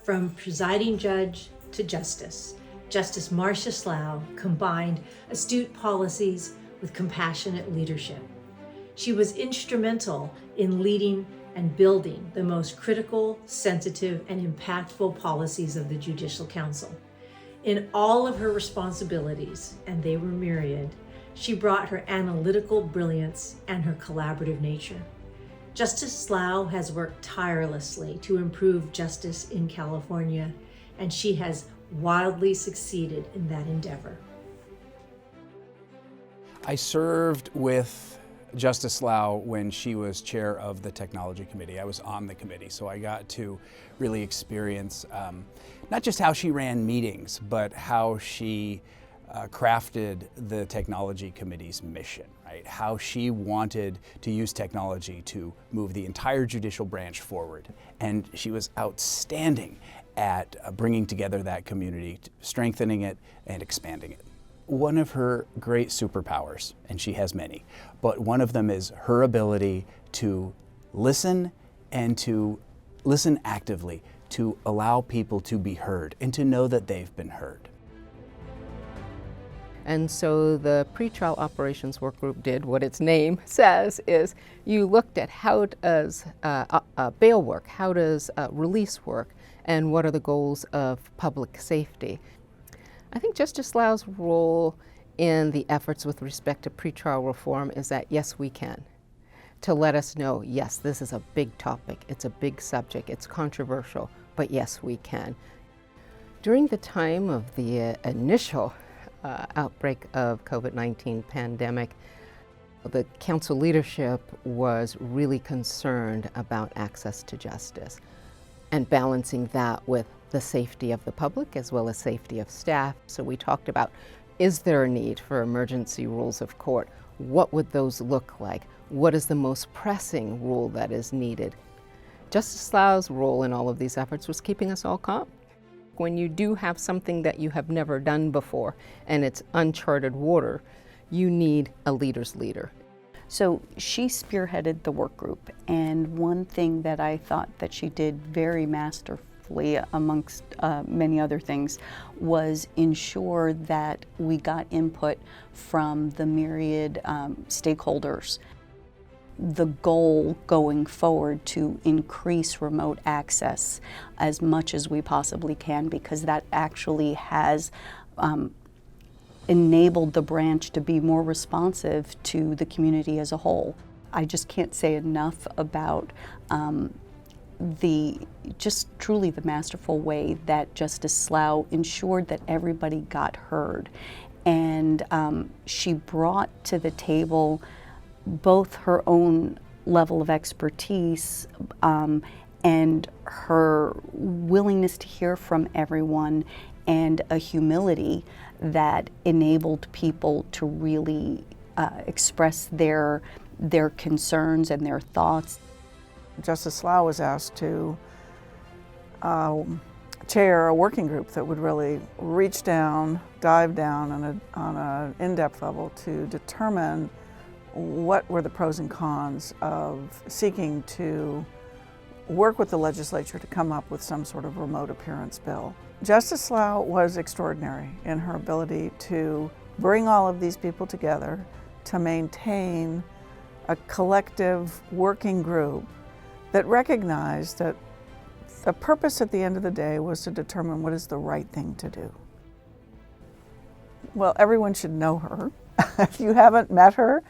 From presiding judge to justice, Justice Marsha Slough combined astute policies with compassionate leadership. She was instrumental in leading and building the most critical, sensitive, and impactful policies of the Judicial Council. In all of her responsibilities, and they were myriad, she brought her analytical brilliance and her collaborative nature. Justice Slough has worked tirelessly to improve justice in California, and she has wildly succeeded in that endeavor. I served with Justice Slough when she was chair of the Technology Committee. I was on the committee, so I got to really experience not just how she ran meetings, but how she crafted the Technology Committee's mission, right? How she wanted to use technology to move the entire judicial branch forward. And she was outstanding at bringing together that community, strengthening it and expanding it. One of her great superpowers, and she has many, but one of them is her ability to listen and to listen actively, to allow people to be heard and to know that they've been heard. And so the Pretrial Operations Workgroup did what its name says, is you looked at how does bail work, how does release work, and what are the goals of public safety. I think Justice Slough's role in the efforts with respect to pretrial reform is that, yes, we can. To let us know, yes, this is a big topic, it's a big subject, it's controversial, but yes, we can. During the time of the initial outbreak of COVID-19 pandemic, the council leadership was really concerned about access to justice and balancing that with the safety of the public as well as safety of staff. So we talked about, is there a need for emergency rules of court? What would those look like? What is the most pressing rule that is needed? Justice Slough's role in all of these efforts was keeping us all calm. When you do have something that you have never done before and it's uncharted water, you need a leader's leader. So she spearheaded the work group, and one thing that I thought that she did very masterfully, amongst many other things, was ensure that we got input from the myriad stakeholders. The goal going forward to increase remote access as much as we possibly can, because that actually has enabled the branch to be more responsive to the community as a whole. I just can't say enough about just truly the masterful way that Justice Slough ensured that everybody got heard. And she brought to the table both her own level of expertise and her willingness to hear from everyone, and a humility that enabled people to really express their concerns and their thoughts. Justice Slough was asked to chair a working group that would really reach down, dive down on an in-depth level to determine what were the pros and cons of seeking to work with the legislature to come up with some sort of remote appearance bill. Justice Slough was extraordinary in her ability to bring all of these people together to maintain a collective working group that recognized that the purpose at the end of the day was to determine what is the right thing to do. Well, everyone should know her. If you haven't met her,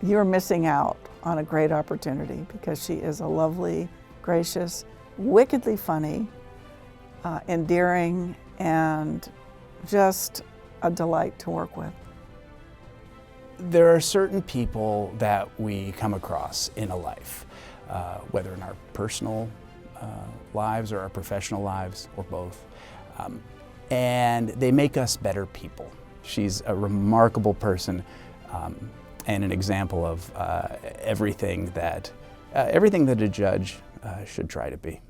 you're missing out on a great opportunity, because she is a lovely, gracious, wickedly funny, endearing, and just a delight to work with. There are certain people that we come across in a life, whether in our personal lives or our professional lives, or both, and they make us better people. She's a remarkable person and an example of everything that a judge should try to be.